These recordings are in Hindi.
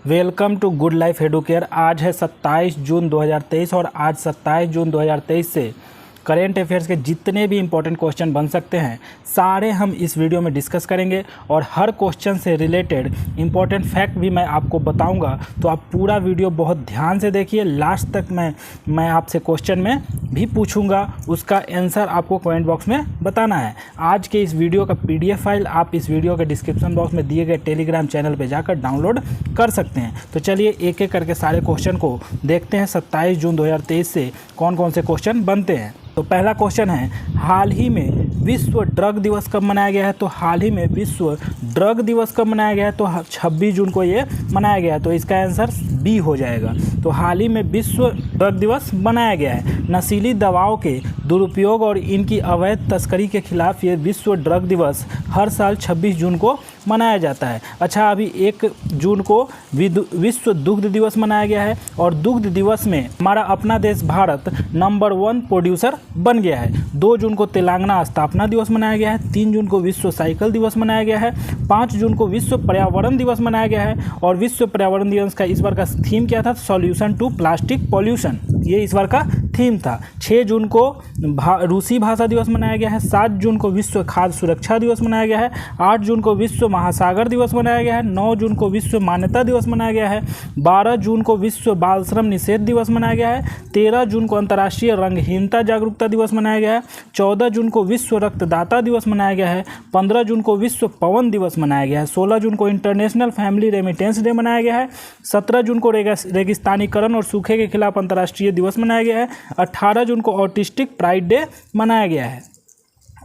Welcome to Good Life Educare. आज है 27 जून 2023 और आज 27 जून 2023 से करेंट अफेयर्स के जितने भी इंपॉर्टेंट क्वेश्चन बन सकते हैं सारे हम इस वीडियो में डिस्कस करेंगे और हर क्वेश्चन से रिलेटेड इंपॉर्टेंट फैक्ट भी मैं आपको बताऊंगा। तो आप पूरा वीडियो बहुत ध्यान से देखिए, लास्ट तक मैं आपसे क्वेश्चन में भी पूछूंगा, उसका आंसर आपको कमेंट बॉक्स में बताना है। आज के इस वीडियो का PDF फाइल आप इस वीडियो के डिस्क्रिप्शन बॉक्स में दिए गए टेलीग्राम चैनल पर जाकर डाउनलोड कर सकते हैं। तो चलिए एक एक करके सारे क्वेश्चन को देखते हैं 27 जून 2023 से कौन कौन से क्वेश्चन बनते हैं। तो पहला क्वेश्चन है, हाल ही में विश्व ड्रग दिवस कब मनाया गया है? तो हाल ही में विश्व ड्रग दिवस कब मनाया गया है? तो 26 जून को ये मनाया गया है, तो इसका आंसर B हो जाएगा। तो हाल ही में विश्व ड्रग दिवस मनाया गया है। नशीली दवाओं के दुरुपयोग और इनकी अवैध तस्करी के खिलाफ ये विश्व ड्रग दिवस हर साल 26 जून को मनाया जाता है। अच्छा, अभी 1 जून को विश्व दुग्ध दिवस मनाया गया है और दुग्ध दिवस में हमारा अपना देश भारत नंबर 1 प्रोड्यूसर बन गया है। 2 जून को तेलंगाना स्थापना दिवस मनाया गया है। 3 जून को विश्व साइकिल दिवस मनाया गया है। 5 जून को विश्व पर्यावरण दिवस मनाया गया है और विश्व पर्यावरण दिवस का इस बार का थीम क्या था? सॉल्यूशन टू प्लास्टिक पॉल्यूशन, ये इस बार का थीम था। 6 जून को रूसी भाषा दिवस मनाया गया है। 7 जून को विश्व खाद्य सुरक्षा दिवस मनाया गया है। 8 जून को विश्व महासागर दिवस मनाया गया है। 9 जून को विश्व मान्यता दिवस मनाया गया है। 12 जून को विश्व बाल श्रम निषेध दिवस मनाया गया है। 13 जून को अंतर्राष्ट्रीय रंगहीनता जागरूकता दिवस मनाया गया है। 14 जून को विश्व रक्तदाता दिवस मनाया गया है। 15 जून को विश्व पवन दिवस मनाया गया है। 16 जून को इंटरनेशनल फैमिली रेमिटेंस डे मनाया गया है। 17 जून को रेगिस्तानीकरण और सूखे के खिलाफ अंतर्राष्ट्रीय दिवस मनाया गया है। 18 जून को ऑटिस्टिक प्राइड डे मनाया गया है।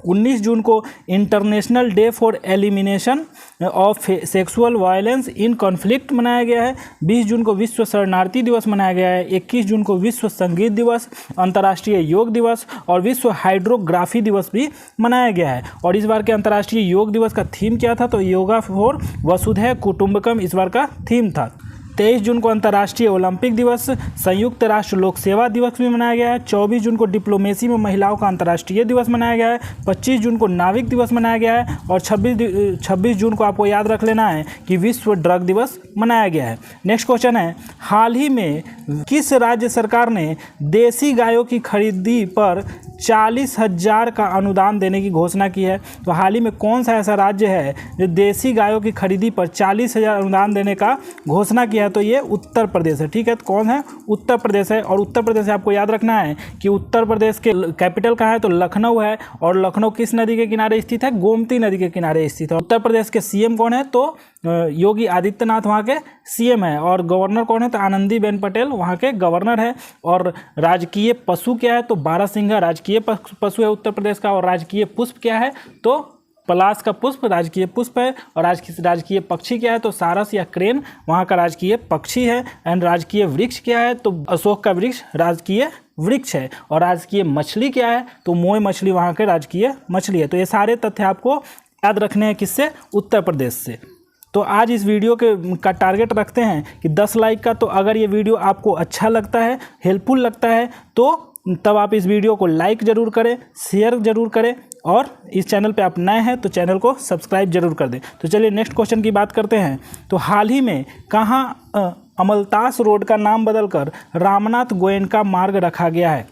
19 जून को international day for elimination of sexual violence in conflict मनाया गया है। 20 जून को विश्व शरणार्थी दिवस मनाया गया है। 21 जून को विश्व संगीत दिवस, अंतर्राष्ट्रीय योग दिवस और विश्व हाइड्रोग्राफी दिवस भी मनाया गया है। और इस बार के अंतर्राष्ट्रीय योग दिवस का थीम क्या था? तो योगा फॉर वसुधैव कुटुंबकम इस बार का थीम था। 23 जून को अंतर्राष्ट्रीय ओलंपिक दिवस, संयुक्त राष्ट्र लोक सेवा दिवस भी मनाया गया है। 24 जून को डिप्लोमेसी में महिलाओं का अंतर्राष्ट्रीय दिवस मनाया गया है। 25 जून को नाविक दिवस मनाया गया है और 26 जून को आपको याद रख लेना है कि विश्व ड्रग दिवस मनाया गया है। नेक्स्ट क्वेश्चन है, हाल ही में किस राज्य सरकार ने देसी गायों की खरीदी पर 40,000 का अनुदान देने की घोषणा की है? तो हाल ही में कौन सा ऐसा राज्य है जो देसी गायों की खरीदी पर 40,000 अनुदान देने का घोषणा किया है? तो ये उत्तर प्रदेश है। ठीक है, तो कौन है? उत्तर प्रदेश है। और उत्तर प्रदेश से आपको याद रखना है कि उत्तर प्रदेश के कैपिटल कहाँ है? तो लखनऊ है। और लखनऊ किस नदी के किनारे स्थित है? गोमती नदी के किनारे स्थित है। उत्तर प्रदेश के CM कौन है? तो योगी आदित्यनाथ वहाँ के CM है। और गवर्नर कौन है? तो आनंदीबेन पटेल वहाँ के गवर्नर है। और राजकीय पशु क्या है? तो बारहसिंघा राजकीय पशु है उत्तर प्रदेश का। और राजकीय पुष्प क्या है? तो पलाश का पुष्प राजकीय पुष्प है। और राजकीय पक्षी क्या है? तो सारस या क्रेन वहाँ का राजकीय पक्षी है। एंड राजकीय वृक्ष क्या है? तो अशोक का वृक्ष राजकीय वृक्ष है। और राजकीय मछली क्या है? तो मोय मछली वहाँ के राजकीय मछली है। तो ये सारे तथ्य आपको याद रखने हैं किससे? उत्तर प्रदेश से। तो आज इस वीडियो का टारगेट रखते हैं कि 10 लाइक का। तो अगर ये वीडियो आपको अच्छा लगता है, हेल्पफुल लगता है, तो तब आप इस वीडियो को लाइक ज़रूर करें, शेयर ज़रूर करें और इस चैनल पे आप नए हैं तो चैनल को सब्सक्राइब जरूर कर दें। तो चलिए नेक्स्ट क्वेश्चन की बात करते हैं। तो हाल ही में कहाँ अमलतास रोड का नाम बदलकर रामनाथ गोयनका मार्ग रखा गया है?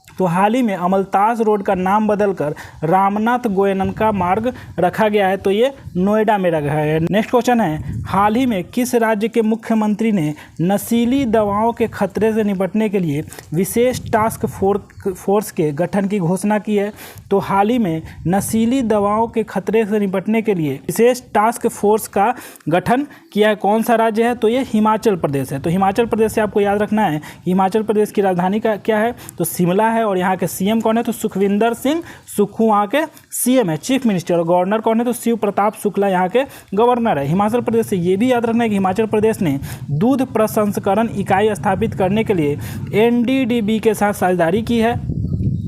तो हाल ही में अमलतास रोड का नाम बदलकर रामनाथ गोयनका मार्ग रखा गया है। तो ये नोएडा में रखा है। नेक्स्ट क्वेश्चन है, हाल ही में किस राज्य के मुख्यमंत्री ने नशीली दवाओं के खतरे से निपटने के लिए विशेष टास्क फोर्स के गठन की घोषणा की है? तो हाल ही में नशीली दवाओं के खतरे से निपटने के लिए विशेष टास्क फोर्स का गठन किया है। कौन सा राज्य है? तो ये हिमाचल प्रदेश है। तो हिमाचल प्रदेश से आपको याद रखना है कि हिमाचल प्रदेश की राजधानी का क्या है? तो शिमला है। और यहाँ के CM कौन है? तो सुखविंदर सिंह सुक्खू वहाँ के CM है, चीफ मिनिस्टर। और गवर्नर कौन है? तो शिव प्रताप शुक्ला यहाँ के गवर्नर है। हिमाचल प्रदेश से ये भी याद रखना है कि हिमाचल प्रदेश ने दूध प्रसंस्करण इकाई स्थापित करने के लिए NDDB के साथ साझेदारी की है।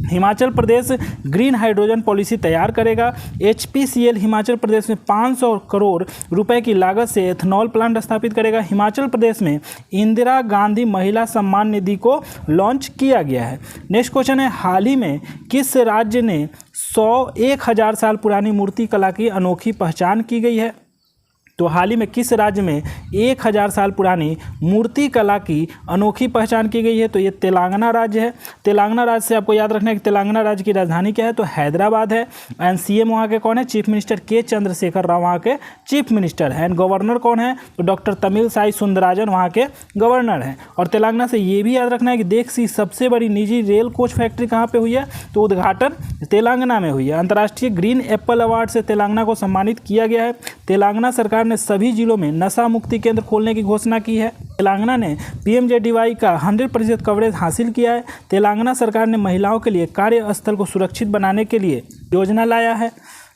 Himachal Pradesh green hydrogen policy तैयार करेगा। HPCL हिमाचल प्रदेश में 500 करोड़ रुपए की लागत से एथनॉल प्लांट स्थापित करेगा। हिमाचल प्रदेश में इंदिरा गांधी महिला सम्मान निधि को लॉन्च किया गया है। नेक्स्ट क्वेश्चन है, हाल ही में किस राज्य ने 1,000 साल पुरानी मूर्ति कला की अनोखी पहचान की गई है? तो हाल ही में किस राज्य में 1000 साल पुरानी मूर्ति कला की अनोखी पहचान की गई है? तो ये तेलंगाना राज्य है। तेलंगाना राज्य से आपको याद रखना है कि तेलंगाना राज्य की राजधानी क्या है? तो हैदराबाद है। एंड सीएम वहाँ के कौन है? चीफ मिनिस्टर के चंद्रशेखर राव वहाँ के चीफ मिनिस्टर हैं। एंड गवर्नर कौन है? तो डॉक्टर तमिलसाई सुंदरराजन वहाँ के गवर्नर हैं। और तेलंगाना से ये भी याद रखना है कि देश की सबसे बड़ी निजी रेल कोच फैक्ट्री कहाँ पे हुई है? तो उद्घाटन तेलंगाना में हुई है। अंतर्राष्ट्रीय ग्रीन एप्पल अवार्ड से तेलंगाना को सम्मानित किया गया है। तेलंगाना सरकार ने सभी जिलों में नशा मुक्ति केंद्र खोलने की घोषणा की है। तेलंगाना ने पीएमजेडीवाई का 100% कवरेज हासिल किया है। तेलंगाना सरकार ने महिलाओं के लिए कार्यस्थल को सुरक्षित बनाने के लिए योजना लाया है।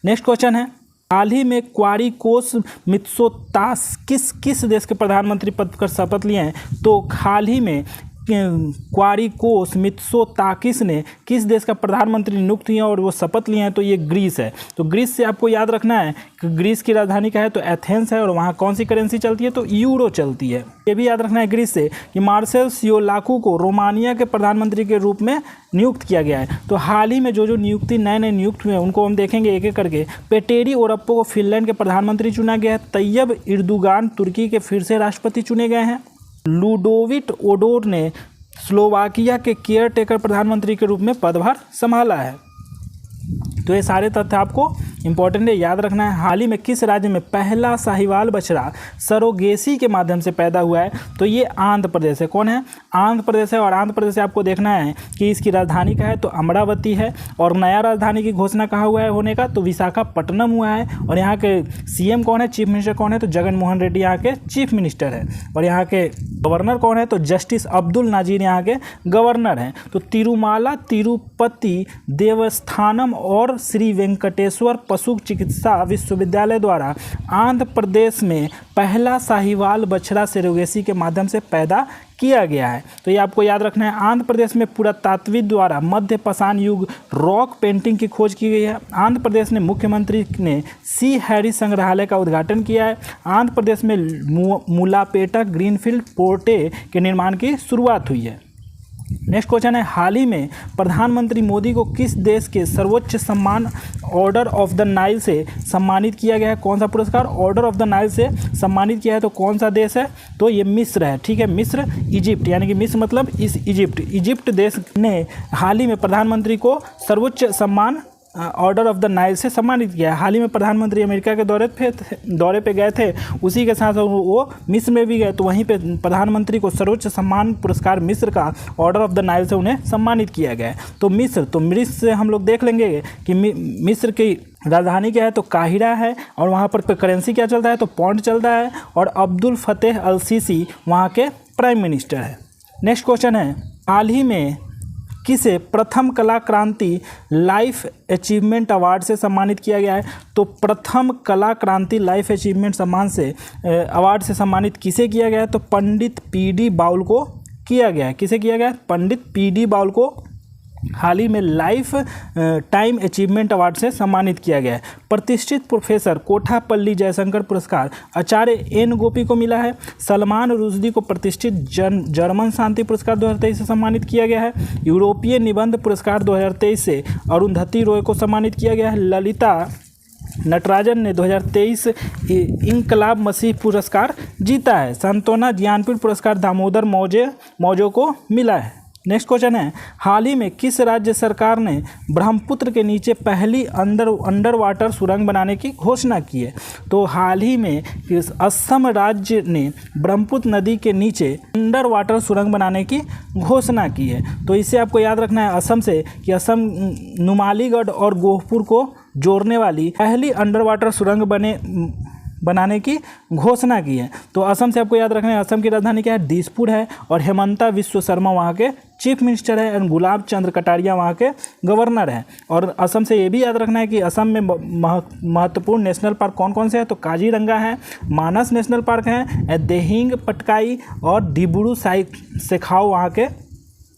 नेक्स्ट क्वेश्चन है, हाल ही में क्वारिकोस मित्सोतास किस देश के प्रधानमंत्री पद पर शपथ लिए हैं? तो हाल ही में क्वारिकोस मित्सोताकिस ने किस देश का प्रधानमंत्री नियुक्त किए और वो शपथ लिए हैं? तो ये ग्रीस है। तो ग्रीस से आपको याद रखना है कि ग्रीस की राजधानी क्या है? तो एथेंस है। और वहाँ कौन सी करेंसी चलती है? तो यूरो चलती है। ये भी याद रखना है ग्रीस से कि मार्सेल सियोलाकू को रोमानिया के प्रधानमंत्री के रूप में नियुक्त किया गया है। तो हाल ही में जो नियुक्ति नए नियुक्त हुए हैं उनको हम देखेंगे एक एक करके। पेटेरी ओरप्पो को फिनलैंड के प्रधानमंत्री चुना गया है। तैयब इर्दुगान तुर्की के फिर से राष्ट्रपति चुने गए हैं। लुडोविट ओडोर ने स्लोवाकिया के केयर टेकर प्रधानमंत्री के रूप में पदभार संभाला है। तो ये सारे तथ्य आपको इंपॉर्टेंट है, याद रखना है। हाल ही में किस राज्य में पहला साहिवाल बछड़ा सरोगेसी के माध्यम से पैदा हुआ है? तो ये आंध्र प्रदेश है। कौन है? आंध्र प्रदेश है। और आंध्र प्रदेश से आपको देखना है कि इसकी राजधानी क्या है? तो अमरावती है। और नया राजधानी की घोषणा कहाँ हुआ है होने का? तो विशाखापट्टनम हुआ है। और यहाँ के सीएम कौन है? चीफ मिनिस्टर कौन है? तो जगन मोहन रेड्डी यहाँ के चीफ मिनिस्टर है। और यहाँ के गवर्नर कौन है? तो जस्टिस अब्दुल नाजीर यहाँ के गवर्नर हैं। तो तिरुमाला तिरुपति देवस्थानम और श्री वेंकटेश्वर पशु चिकित्सा विश्वविद्यालय द्वारा आंध्र प्रदेश में पहला साहिवाल बछड़ा सरोगेसी के माध्यम से पैदा किया गया है। तो ये आपको याद रखना है। आंध्र प्रदेश में पुरातत्वविद द्वारा मध्य पाषाण युग रॉक पेंटिंग की खोज की गई है। आंध्र प्रदेश ने मुख्यमंत्री ने सी हैरिस संग्रहालय का उद्घाटन किया है। आंध्र प्रदेश में मुलापेटा ग्रीनफील्ड पोर्टे के निर्माण की शुरुआत हुई है। नेक्स्ट क्वेश्चन है, हाल ही में प्रधानमंत्री मोदी को किस देश के सर्वोच्च सम्मान ऑर्डर ऑफ द नाइल से सम्मानित किया गया है? कौन सा पुरस्कार ऑर्डर ऑफ द नाइल से सम्मानित किया है? तो कौन सा देश है? तो ये मिस्र है। ठीक है, मिस्र इजिप्ट, यानी कि मिस्र मतलब इजिप्ट देश ने हाल ही में प्रधानमंत्री को सर्वोच्च सम्मान ऑर्डर ऑफ द नाइल से सम्मानित किया है। हाल ही में प्रधानमंत्री अमेरिका के दौरे पे गए थे, उसी के साथ वो मिस्र में भी गए, तो वहीं पे प्रधानमंत्री को सर्वोच्च सम्मान पुरस्कार मिस्र का ऑर्डर ऑफ द नाइल से उन्हें सम्मानित किया गया है। तो मिस्र से हम लोग देख लेंगे कि मिस्र की राजधानी क्या है? तो काहिरा है। और वहाँ पर करेंसी क्या चलता है? तो पौंड चलता है। और अब्दुल फतेह अल सीसी वहाँ के प्राइम मिनिस्टर है। नेक्स्ट क्वेश्चन है, हाल ही में किसे प्रथम कला क्रांति लाइफ अचीवमेंट अवार्ड से सम्मानित किया गया है? तो प्रथम कला क्रांति लाइफ अचीवमेंट सम्मान से अवार्ड से सम्मानित किसे किया गया है? तो पंडित पीडी बाउल को किया गया है। किसे किया गया है? पंडित पीडी बाउल को हाल ही में लाइफ टाइम अचीवमेंट अवार्ड से सम्मानित किया गया है। प्रतिष्ठित प्रोफेसर कोठापल्ली जयशंकर पुरस्कार आचार्य एन गोपी को मिला है। सलमान रुश्दी को प्रतिष्ठित जर्मन शांति पुरस्कार 2023 से सम्मानित किया गया है। यूरोपीय निबंध पुरस्कार 2023 से अरुंधति रॉय को सम्मानित किया गया है। ललिता नटराजन ने 2023 इंकलाब मसीह पुरस्कार जीता है। संतोना ज्ञानपीठ पुरस्कार दामोदर मौजो को मिला है। नेक्स्ट क्वेश्चन है, हाल ही में किस राज्य सरकार ने ब्रह्मपुत्र के नीचे पहली अंडर वाटर सुरंग बनाने की घोषणा की है? तो हाल ही में असम राज्य ने ब्रह्मपुत्र नदी के नीचे अंडर वाटर सुरंग बनाने की घोषणा की है। तो इसे आपको याद रखना है असम से कि असम नुमालीगढ़ और गोहपुर को जोड़ने वाली पहली अंडर वाटर सुरंग बनाने की घोषणा की है। तो असम से आपको याद रखना है, असम की राजधानी क्या है? दिसपुर है। और हेमंता विश्व शर्मा वहाँ के चीफ मिनिस्टर है। और गुलाब चंद्र कटारिया वहाँ के गवर्नर हैं। और असम से ये भी याद रखना है कि असम में महत्वपूर्ण नेशनल पार्क कौन कौन से हैं? तो काजीरंगा है, मानस नेशनल पार्क है, देहिंग पटकाई और डिब्रू सेखाव वहाँ के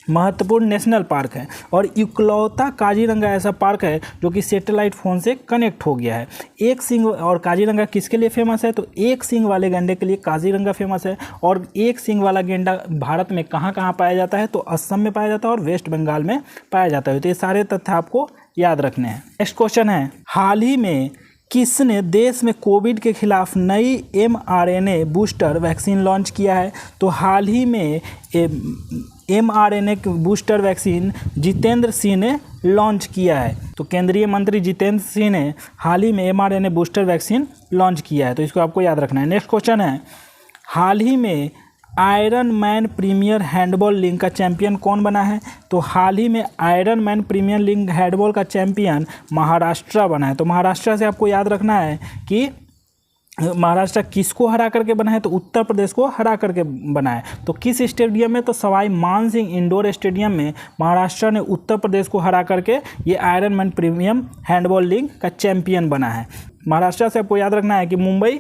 महत्वपूर्ण नेशनल पार्क है। और इकलौता काजीरंगा ऐसा पार्क है जो कि सैटेलाइट फ़ोन से कनेक्ट हो गया है। एक सींग और काजीरंगा किसके लिए फेमस है? तो एक सींग वाले गैंडे के लिए काजीरंगा फेमस है। और एक सींग वाला गेंडा भारत में कहाँ कहाँ पाया जाता है? तो असम में पाया जाता है और वेस्ट बंगाल में पाया जाता है। तो ये सारे तथ्य आपको याद रखने हैं। नेक्स्ट क्वेश्चन है, हाल ही में किसने देश में कोविड के खिलाफ नई mRNA बूस्टर वैक्सीन लॉन्च किया है? तो हाल ही में mRNA booster vaccine Jitendra Singh ने लॉन्च किया है। तो केंद्रीय मंत्री जितेंद्र सिंह ने हाल ही में mRNA बूस्टर वैक्सीन लॉन्च किया है। तो इसको आपको याद रखना है। नेक्स्ट क्वेश्चन है, हाल ही में Iron Man Premier Handball League का चैंपियन कौन बना है? तो हाल ही में Iron Man Premier League Handball का चैंपियन महाराष्ट्र बना है। तो महाराष्ट्र से आपको याद रखना है कि महाराष्ट्र किसको हरा करके बना है? तो उत्तर प्रदेश को हरा करके बना है। तो किस स्टेडियम में? तो सवाई मान सिंह इंडोर स्टेडियम में महाराष्ट्र ने उत्तर प्रदेश को हरा करके ये iron man premium handball League का चैंपियन बना है। महाराष्ट्र से आपको याद रखना है कि मुंबई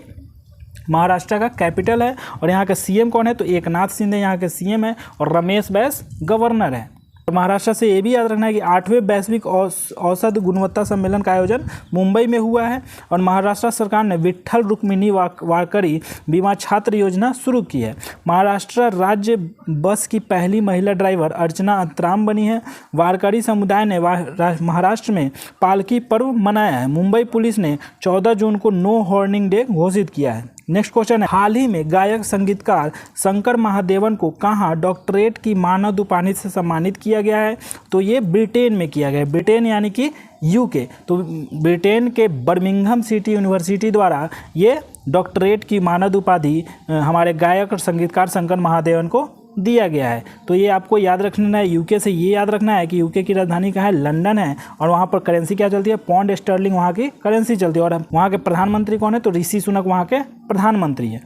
महाराष्ट्र का कैपिटल है और यहाँ का सीएम कौन है? तो एकनाथ शिंदे यहाँ के सीएम है और रमेश बैस गवर्नर है। तो महाराष्ट्र से ये भी याद रखना है कि 8वें वैश्विक औसत गुणवत्ता सम्मेलन का आयोजन मुंबई में हुआ है और महाराष्ट्र सरकार ने विट्ठल रुक्मिणी वारकरी बीमा छात्र योजना शुरू की है। महाराष्ट्र राज्य बस की पहली महिला ड्राइवर अर्चना अंतराम बनी है। वारकरी समुदाय ने महाराष्ट्र में पालकी पर्व मनाया है। मुंबई पुलिस ने 14 जून को नो हॉर्निंग डे घोषित किया है। नेक्स्ट क्वेश्चन है, हाल ही में गायक संगीतकार शंकर महादेवन को कहाँ डॉक्टरेट की मानद उपाधि से सम्मानित किया गया है? तो ये ब्रिटेन में किया गया है। ब्रिटेन यानी कि यूके। तो ब्रिटेन के बर्मिंघम सिटी यूनिवर्सिटी द्वारा ये डॉक्टरेट की मानद उपाधि हमारे गायक और संगीतकार शंकर महादेवन को दिया गया है। तो ये आपको याद रखना है। यूके से ये याद रखना है कि यूके की राजधानी कहाँ है? लंदन है और वहाँ पर करेंसी क्या चलती है? पौंड स्टर्लिंग वहाँ की करेंसी चलती है। और वहाँ के प्रधानमंत्री कौन है? तो ऋषि सुनक वहाँ के प्रधानमंत्री है।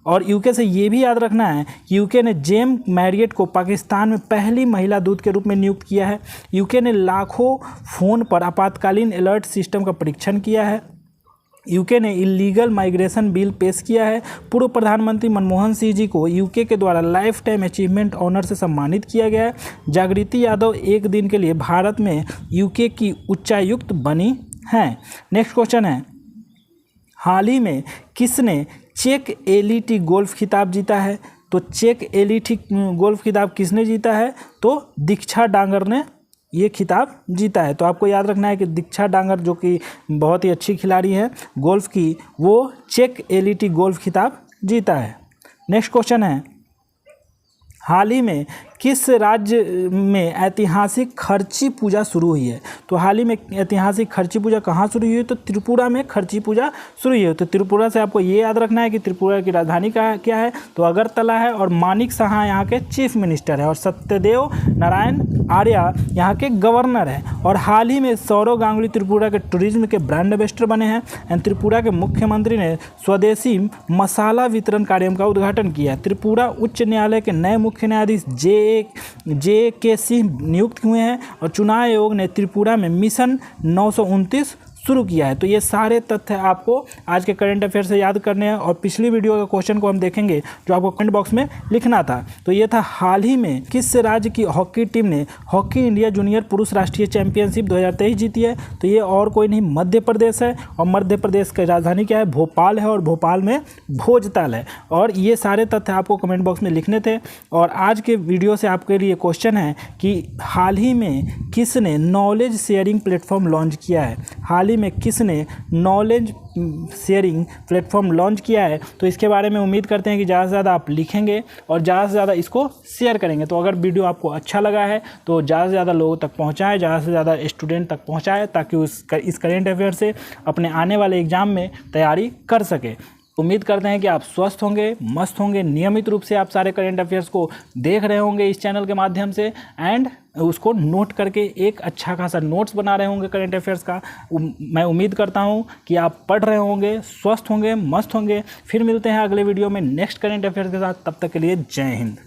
और यूके से ये भी याद रखना है कि यूके ने जेम मैरियट को पाकिस्तान में पहली महिला दूत के रूप में नियुक्त किया है। यूके ने लाखों फ़ोन पर आपातकालीन अलर्ट सिस्टम का परीक्षण किया है। यूके ने इलीगल माइग्रेशन बिल पेश किया है। पूर्व प्रधानमंत्री मनमोहन सिंह जी को यूके के द्वारा लाइफ टाइम अचीवमेंट ऑनर से सम्मानित किया गया है। जागृति यादव एक दिन के लिए भारत में यूके की उच्चायुक्त बनी हैं। नेक्स्ट क्वेश्चन है, हाल ही में किसने चेक एलिटी गोल्फ खिताब जीता है? तो चेक एलिटी गोल्फ खिताब किसने जीता है? तो दीक्षा डांगर ने ये खिताब जीता है। तो आपको याद रखना है कि दीक्षा डांगर जो कि बहुत ही अच्छी खिलाड़ी है गोल्फ की, वो चेक एलिटी गोल्फ खिताब जीता है। नेक्स्ट क्वेश्चन है, हाल ही में किस राज्य में ऐतिहासिक खर्ची पूजा शुरू हुई है? तो हाल ही में ऐतिहासिक खर्ची पूजा कहाँ शुरू हुई है? तो त्रिपुरा में खर्ची पूजा शुरू हुई है। तो त्रिपुरा से आपको ये याद रखना है कि त्रिपुरा की राजधानी क्या है? तो अगरतला है और मानिक साहा यहाँ के चीफ मिनिस्टर है और सत्यदेव नारायण आर्या यहाँ के गवर्नर है। और हाल ही में सौरव गांगुली त्रिपुरा के टूरिज्म के ब्रांड एम्बेसडर बने हैं एंड त्रिपुरा के मुख्यमंत्री ने स्वदेशी मसाला वितरण कार्यक्रम का उद्घाटन किया। त्रिपुरा उच्च न्यायालय के नए मुख्य न्यायाधीश जे.के. सिंह नियुक्त हुए हैं और चुनाव आयोग ने त्रिपुरा में मिशन 929 शुरू किया है। तो ये सारे तथ्य आपको आज के करंट अफेयर से याद करने हैं और पिछली वीडियो के क्वेश्चन को हम देखेंगे जो आपको कमेंट बॉक्स में लिखना था। तो ये था, हाल ही में किस राज्य की हॉकी टीम ने हॉकी इंडिया जूनियर पुरुष राष्ट्रीय चैंपियनशिप 2023 जीती है? तो ये और कोई नहीं, मध्य प्रदेश है और मध्य प्रदेश की राजधानी क्या है? भोपाल है और भोपाल में भोजताल है। और ये सारे तथ्य आपको कमेंट बॉक्स में लिखने थे। और आज के वीडियो से आपके लिए क्वेश्चन है कि हाल ही में किसने नॉलेज शेयरिंग प्लेटफॉर्म लॉन्च किया है? हाल ही में किसने नॉलेज शेयरिंग प्लेटफॉर्म लॉन्च किया है? तो इसके बारे में उम्मीद करते हैं कि ज़्यादा से ज़्यादा आप लिखेंगे और ज़्यादा से ज़्यादा इसको शेयर करेंगे। तो अगर वीडियो आपको अच्छा लगा है तो ज़्यादा से ज़्यादा लोगों तक पहुंचाएं, ज़्यादा से ज़्यादा स्टूडेंट तक पहुंचाएं ताकि इस करेंट अफेयर से अपने आने वाले एग्ज़ाम में तैयारी कर सके। उम्मीद करते हैं कि आप स्वस्थ होंगे, मस्त होंगे। नियमित रूप से आप सारे करेंट अफेयर्स को देख रहे होंगे इस चैनल के माध्यम से एंड उसको नोट करके एक अच्छा खासा नोट्स बना रहे होंगे करेंट अफेयर्स का। मैं उम्मीद करता हूं कि आप पढ़ रहे होंगे, स्वस्थ होंगे, मस्त होंगे। फिर मिलते हैं अगले वीडियो में नेक्स्ट करेंट अफेयर्स के साथ। तब तक के लिए जय हिंद।